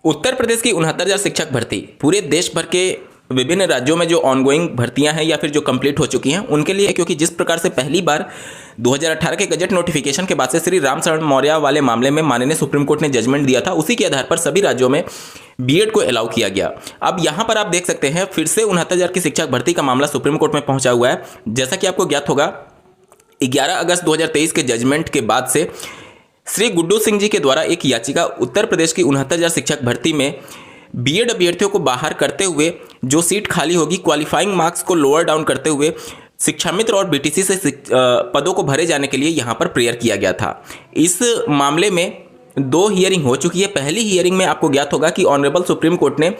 उत्तर प्रदेश की 69,000 शिक्षक भर्ती पूरे देश भर के विभिन्न राज्यों में जो ऑनगोइंग भर्तियां हैं या फिर जो कंप्लीट हो चुकी हैं उनके लिए, क्योंकि जिस प्रकार से पहली बार 2018 के गजट नोटिफिकेशन के बाद से श्री राम शरण मौर्य वाले मामले में माननीय सुप्रीम कोर्ट ने जजमेंट दिया था, उसी के आधार पर सभी राज्यों में बीएड को अलाउ किया गया। अब यहाँ पर आप देख सकते हैं फिर से 69,000 की शिक्षक भर्ती का मामला सुप्रीम कोर्ट में पहुंचा हुआ है। जैसा कि आपको ज्ञात होगा, 11 अगस्त 2023 के जजमेंट के बाद से श्री गुड्डू सिंह जी के द्वारा एक याचिका उत्तर प्रदेश की 69,000 शिक्षक भर्ती में बीएड अभ्यर्थियों को बाहर करते हुए जो सीट खाली होगी, क्वालिफाइंग मार्क्स को लोअर डाउन करते हुए शिक्षा मित्र और बीटीसी से पदों को भरे जाने के लिए यहाँ पर प्रेयर किया गया था। इस मामले में 2 हियरिंग हो चुकी है। पहली हियरिंग में आपको ज्ञात होगा कि ऑनरेबल सुप्रीम कोर्ट ने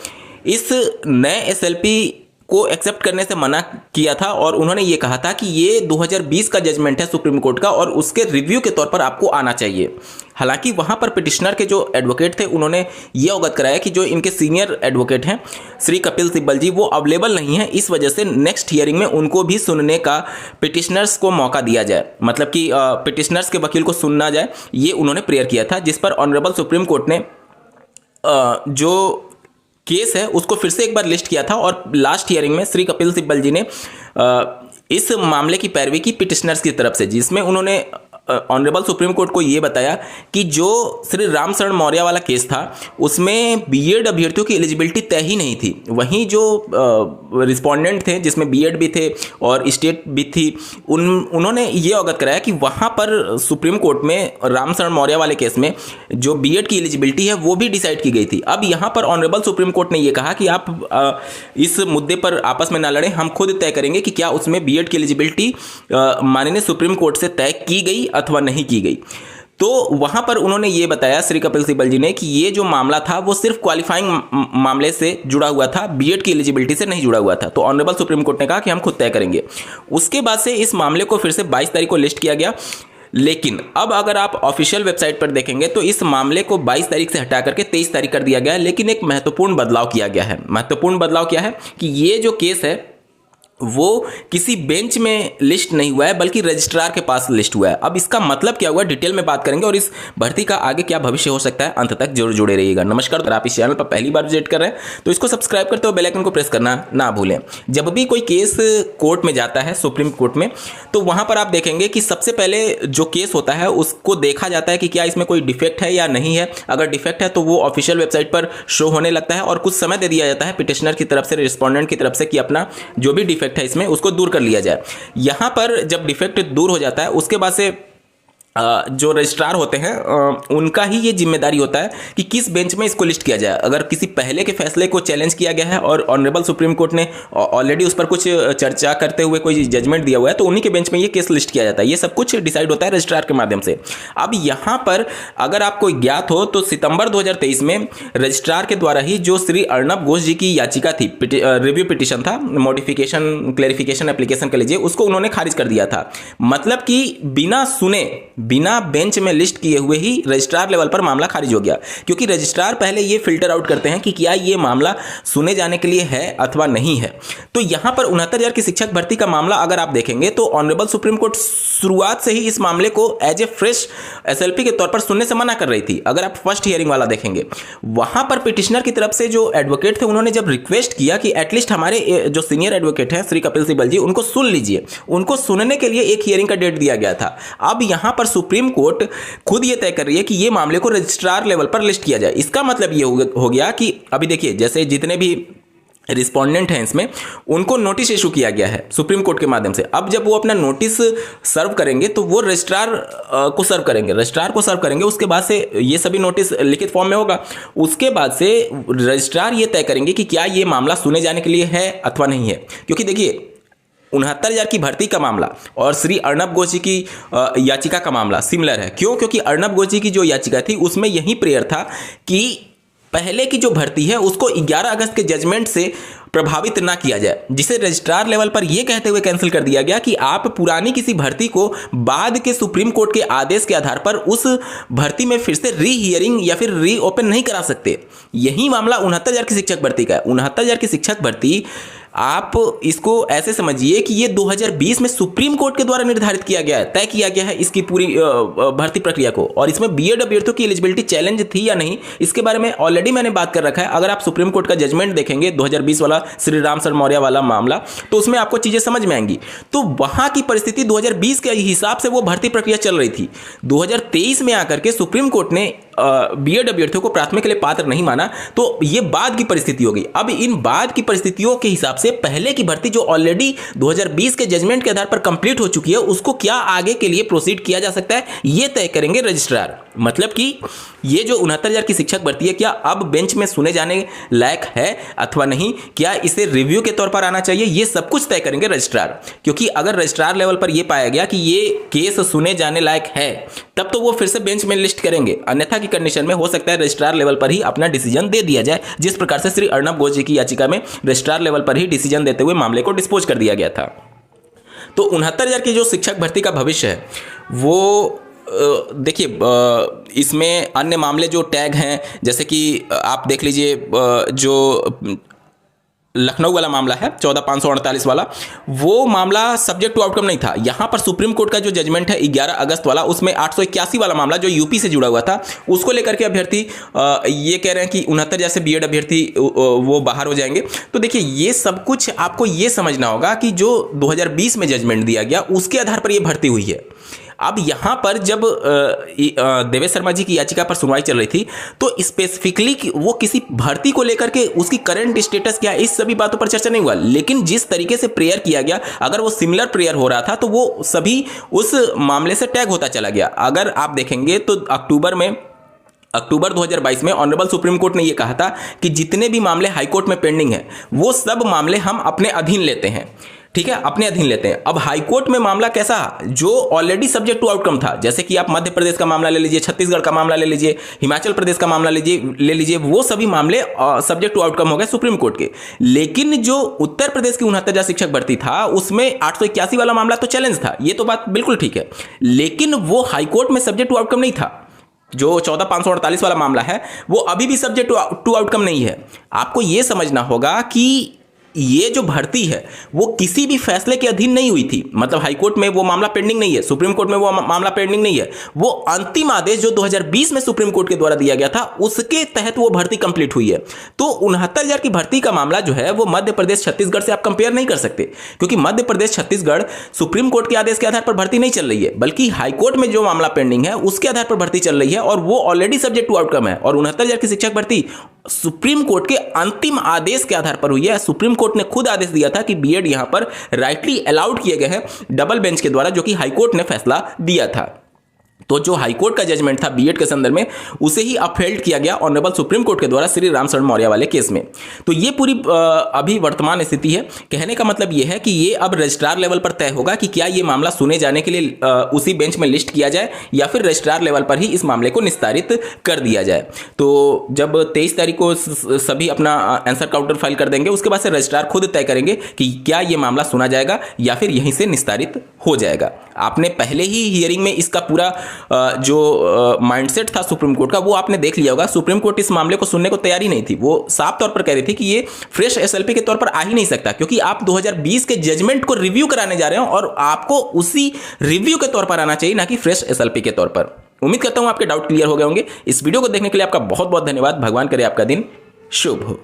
इस नए एसएलपी को एक्सेप्ट करने से मना किया था और उन्होंने ये कहा था कि ये 2020 का जजमेंट है सुप्रीम कोर्ट का और उसके रिव्यू के तौर पर आपको आना चाहिए। हालांकि वहां पर पिटिशनर के जो एडवोकेट थे उन्होंने ये अवगत कराया कि जो इनके सीनियर एडवोकेट हैं श्री कपिल सिब्बल जी, वो अवेलेबल नहीं है, इस वजह से नेक्स्ट हियरिंग में उनको भी सुनने का पिटिशनर्स को मौका दिया जाए, मतलब कि पिटिशनर्स के वकील को सुनना जाए, ये उन्होंने प्रेयर किया था। जिस पर ऑनरेबल सुप्रीम कोर्ट ने जो केस है उसको फिर से एक बार लिस्ट किया था और लास्ट हियरिंग में श्री कपिल सिब्बल जी ने इस मामले की पैरवी की पिटिशनर्स की तरफ से, जिसमें उन्होंने ऑनरेबल सुप्रीम कोर्ट को ये बताया कि जो श्री राम शरण मौर्य वाला केस था उसमें बीएड अभ्यर्थियों की एलिजिबिलिटी तय ही नहीं थी। वहीं जो रिस्पोंडेंट थे जिसमें बीएड भी थे और स्टेट भी थी, उन्होंने ये अवगत कराया कि वहाँ पर सुप्रीम कोर्ट में राम शरण मौर्य वाले केस में जो बीएड की एलिजिबिलिटी है वो भी डिसाइड की गई थी। अब यहाँ पर ऑनरेबल सुप्रीम कोर्ट ने ये कहा कि आप इस मुद्दे पर आपस में ना लड़ें, हम खुद तय करेंगे कि क्या उसमें बीएड की एलिजिबिलिटी माननीय सुप्रीम कोर्ट से तय की गई अथवा नहीं की गई। तो वहां पर उन्होंने ये बताया श्री कपिल सिब्बल जी ने कि ये जो मामला था वो सिर्फ क्वालिफाइंग मामले से जुड़ा हुआ था, बीएड की एलिजिबिलिटी से नहीं जुड़ा हुआ था। तो ऑनरेबल सुप्रीम कोर्ट ने कहा कि हम खुद तय करेंगे। उसके बाद से इस मामले को फिर से 22 तारीख को लिस्ट किया गया। लेकिन अब अगर आप ऑफिशियल वेबसाइट पर देखेंगे तो इस मामले को 22 तारीख से हटा करके 23 तारीख कर दिया गया है। लेकिन एक महत्वपूर्ण बदलाव किया गया है। महत्वपूर्ण बदलाव क्या है कि ये जो केस है वो किसी बेंच में लिस्ट नहीं हुआ है बल्कि रजिस्ट्रार के पास लिस्ट हुआ है। अब इसका मतलब क्या हुआ, डिटेल में बात करेंगे और इस भर्ती का आगे क्या भविष्य हो सकता है, अंत तक जरूर जुड़े रहिएगा। नमस्कार, अगर आप इस चैनल पर पहली बार विजिट कर रहे हैं तो इसको सब्सक्राइब करते हुए बेल आइकन को प्रेस करना ना भूलें। जब भी कोई केस कोर्ट में जाता है, सुप्रीम कोर्ट में, तो वहां पर आप देखेंगे कि सबसे पहले जो केस होता है उसको देखा जाता है कि क्या इसमें कोई डिफेक्ट है या नहीं है। अगर डिफेक्ट है तो वो ऑफिशियल वेबसाइट पर शो होने लगता है और कुछ समय दे दिया जाता है पिटिशनर की तरफ से, रिस्पोंडेंट की तरफ से, कि अपना जो भी डिफेक्ट है इसमें उसको दूर कर लिया जाए। यहां पर जब डिफेक्ट दूर हो जाता है उसके बाद से जो रजिस्ट्रार होते हैं उनका ही ये जिम्मेदारी होता है कि किस बेंच में इसको लिस्ट किया जाए। अगर किसी पहले के फैसले को चैलेंज किया गया है और ऑनरेबल सुप्रीम कोर्ट ने ऑलरेडी उस पर कुछ चर्चा करते हुए कोई जजमेंट दिया हुआ है तो उन्हीं के बेंच में ये केस लिस्ट किया जाता है। ये सब कुछ डिसाइड होता है रजिस्ट्रार के माध्यम से। अब यहाँ पर अगर आपको ज्ञात हो तो सितंबर 2023 में रजिस्ट्रार के द्वारा ही जो श्री अर्नब घोष जी की याचिका थी, रिव्यू पिटिशन था, मॉडिफिकेशन क्लेरिफिकेशन एप्लीकेशन कर लीजिए, उसको उन्होंने खारिज कर दिया था। मतलब कि बिना सुने, बिना बेंच में लिस्ट किए हुए ही रजिस्ट्रार लेवल पर मामला खारिज हो गया, क्योंकि रजिस्ट्रार पहले ये फिल्टर आउट करते हैं कि क्या ये मामला सुने जाने के लिए है अथवा नहीं है। तो यहां पर 69,000 की शिक्षक भर्ती का मामला अगर आप देखेंगे तो ऑनरेबल सुप्रीम कोर्ट शुरुआत से ही इस मामले को एज ए फ्रेश एसएलपी के तौर पर सुनने से मना कर रही थी। अगर आप फर्स्ट हियरिंग वाला देखेंगे, वहां पर पिटिशनर की तरफ से जो एडवोकेट थे उन्होंने जब रिक्वेस्ट किया कि एटलीस्ट हमारे जो सीनियर एडवोकेट हैं श्री कपिल सिब्बल जी, उनको सुन लीजिए, उनको सुनने के लिए एक हियरिंग का डेट दिया गया था। अब यहां पर सुप्रीम कोर्ट खुद ये तय कर रही है कि ये मामले को रजिस्ट्रार लेवल पर लिस्ट किया जाए। इसका मतलब ये हो गया कि अभी देखिए, जैसे जितने भी रिस्पोंडेंट हैं इसमें उनको नोटिस इशू किया गया है सुप्रीम कोर्ट के माध्यम से। अब जब वो अपना नोटिस सर्व करेंगे तो वो रजिस्ट्रार को सर्व करेंगे, रजिस्ट्रार को सर्व करेंगे। उसके बाद से ये सभी नोटिस लिखित फॉर्म में होगा। उसके बाद से रजिस्ट्रार ये तय करेंगे कि क्या ये मामला सुने जाने के लिए है अथवा नहीं है। क्योंकि देखिए, 69,000 की भर्ती का मामला और श्री अर्नब घोष जी की याचिका का मामला सिमिलर है। क्यों? क्योंकि अर्नब घोष जी की जो याचिका थी उसमें यही प्रेयर था कि पहले की जो भर्ती है उसको 11 अगस्त के जजमेंट से प्रभावित ना किया जाए, जिसे रजिस्ट्रार लेवल पर यह कहते हुए कैंसिल कर दिया गया कि आप पुरानी किसी भर्ती को बाद के सुप्रीम कोर्ट के आदेश के आधार पर उस भर्ती में फिर से री हियरिंग या फिर री ओपन नहीं करा सकते। यही मामला 69,000 की शिक्षक भर्ती का है। 69,000 की शिक्षक भर्ती आप इसको ऐसे समझिए कि ये 2020 में सुप्रीम कोर्ट के द्वारा निर्धारित किया गया है, तय किया गया है इसकी पूरी भर्ती प्रक्रिया को। और इसमें बीएड अभ्यर्थियों की एलिजिबिलिटी चैलेंज थी या नहीं, इसके बारे में ऑलरेडी मैंने बात कर रखा है। अगर आप सुप्रीम कोर्ट का जजमेंट देखेंगे 2020 वाला श्री राम शरण मौर्य वाला मामला, तो उसमें आपको चीजें समझ में आएंगी। तो वहां की परिस्थिति 2020 के हिसाब से वो भर्ती प्रक्रिया चल रही थी। 2023 में आकर के सुप्रीम कोर्ट ने बीएड अभ्यर्थियों को प्राथमिक के लिए पात्र नहीं माना, तो ये बाद की परिस्थिति होगी। अब इन बाद की परिस्थितियों के हिसाब से पहले की भर्ती जो ऑलरेडी 2020 के जजमेंट के आधार पर कंप्लीट हो चुकी है, उसको क्या आगे के लिए प्रोसीड किया जा सकता है, ये तय करेंगे रजिस्ट्रार। मतलब कि ये जो 69,000 की शिक्षक भर्ती है, क्या अब बेंच में सुने जाने लायक है अथवा नहीं, क्या इसे रिव्यू के तौर पर आना चाहिए, ये सब कुछ तय करेंगे रजिस्ट्रार। क्योंकि अगर रजिस्ट्रार लेवल पर यह पाया गया कि ये केस सुने जाने लायक है, तब तो वो फिर से बेंच में लिस्ट करेंगे। अन्यथा की कंडीशन में हो सकता है रजिस्ट्रार लेवल पर ही अपना डिसीजन दे दिया जाए, जिस प्रकार से श्री अर्णब घोष जी की याचिका में रजिस्ट्रार लेवल पर ही डिसीजन देते हुए मामले को डिस्पोज कर दिया गया था। तो 69,000 की जो शिक्षक भर्ती का भविष्य है, वो देखिए, इसमें अन्य मामले जो टैग हैं, जैसे कि आप देख लीजिए, जो लखनऊ वाला मामला है 14,548 वाला, वो मामला सब्जेक्ट टू आउटकम नहीं था। यहां पर सुप्रीम कोर्ट का जो जजमेंट है 11 अगस्त वाला, उसमें 881 वाला मामला जो यूपी से जुड़ा हुआ था, उसको लेकर के अभ्यर्थी ये कह रहे हैं कि 69 जैसे बीएड अभ्यर्थी वो बाहर हो जाएंगे। तो देखिए, ये सब कुछ आपको ये समझना होगा कि जो 2020 में जजमेंट दिया गया, उसके आधार पर यह भर्ती हुई है। अब यहाँ पर जब देवेश शर्मा जी की याचिका पर सुनवाई चल रही थी, तो स्पेसिफिकली वो किसी भर्ती को लेकर के उसकी करंट स्टेटस क्या है, इस सभी बातों पर चर्चा नहीं हुआ। लेकिन जिस तरीके से प्रेयर किया गया, अगर वो सिमिलर प्रेयर हो रहा था, तो वो सभी उस मामले से टैग होता चला गया। अगर आप देखेंगे तो अक्टूबर 2022 में ऑनरेबल सुप्रीम कोर्ट ने यह कहा था कि जितने भी मामले हाईकोर्ट में पेंडिंग है, वो सब मामले हम अपने अधीन लेते हैं। ठीक है, अपने अधीन लेते हैं। अब हाईकोर्ट में मामला कैसा, जो ऑलरेडी सब्जेक्ट टू आउटकम था, जैसे कि आप मध्य प्रदेश का मामला ले लीजिए, छत्तीसगढ़ का मामला ले लीजिए, हिमाचल प्रदेश का मामला ले लीजिए, वो सभी मामले सब्जेक्ट टू आउटकम हो गए सुप्रीम कोर्ट के। लेकिन जो उत्तर प्रदेश की 69,000 शिक्षक भर्ती था, उसमें 881 वाला मामला तो चैलेंज था, ये तो बात बिल्कुल ठीक है। लेकिन वो हाईकोर्ट में सब्जेक्ट टू आउटकम नहीं था। जो 14,548 वाला मामला है, वो अभी भी सब्जेक्ट टू आउटकम नहीं है। आपको यह समझना होगा कि ये जो भर्ती है, वो किसी भी फैसले के अधीन नहीं हुई थी। मतलब हाईकोर्ट में वो मामला पेंडिंग नहीं है, सुप्रीम कोर्ट में वो मामला पेंडिंग नहीं है। वो अंतिम आदेश जो 2020 में सुप्रीम कोर्ट के द्वारा दिया गया था, उसके तहत वो भर्ती कंप्लीट हुई है। तो 69,000 की भर्ती का मामला जो है, वो मध्य प्रदेश छत्तीसगढ़ से आप कंपेयर नहीं कर सकते, क्योंकि मध्य प्रदेश छत्तीसगढ़ सुप्रीम कोर्ट के आदेश के आधार पर भर्ती नहीं चल रही है, बल्कि हाईकोर्ट में जो मामला पेंडिंग है, उसके आधार पर भर्ती चल रही है, और वो ऑलरेडी सब्जेक्ट टू आउटकम है। और 69,000 की शिक्षक भर्ती सुप्रीम कोर्ट के अंतिम आदेश के आधार पर हुई है। सुप्रीम कोर्ट ने खुद आदेश दिया था कि बीएड यहां पर राइटली अलाउड किए गए हैं डबल बेंच के द्वारा, जो कि हाईकोर्ट ने फैसला दिया था। तो जो हाईकोर्ट का जजमेंट था बीएड के संदर्भ में, उसे ही अपहेल्ड किया गया ऑनरेबल सुप्रीम कोर्ट के द्वारा श्री राम शरण मौर्य वाले केस में। तो ये पूरी अभी वर्तमान स्थिति है। कहने का मतलब ये है कि ये अब रजिस्ट्रार लेवल पर तय होगा कि क्या ये मामला सुने जाने के लिए उसी बेंच में लिस्ट किया जाए, या फिर रजिस्ट्रार लेवल पर ही इस मामले को निस्तारित कर दिया जाए। तो जब 23 तारीख को सभी अपना आंसर काउंटर फाइल कर देंगे, उसके बाद से रजिस्ट्रार खुद तय करेंगे कि क्या ये मामला सुना जाएगा या फिर यहीं से निस्तारित हो जाएगा। आपने पहले ही हियरिंग में इसका पूरा जो माइंडसेट था सुप्रीम कोर्ट का, वो आपने देख लिया होगा। सुप्रीम कोर्ट इस मामले को सुनने को तैयार ही नहीं थी। वो साफ तौर पर कह रही थी कि ये फ्रेश एसएलपी के तौर पर आ ही नहीं सकता, क्योंकि आप 2020 के जजमेंट को रिव्यू कराने जा रहे हो, और आपको उसी रिव्यू के तौर पर आना चाहिए, ना कि फ्रेश एसएलपी के तौर पर। उम्मीद करता हूं आपके डाउट क्लियर हो गए होंगे। इस वीडियो को देखने के लिए आपका बहुत बहुत धन्यवाद। भगवान करे आपका दिन शुभ हो।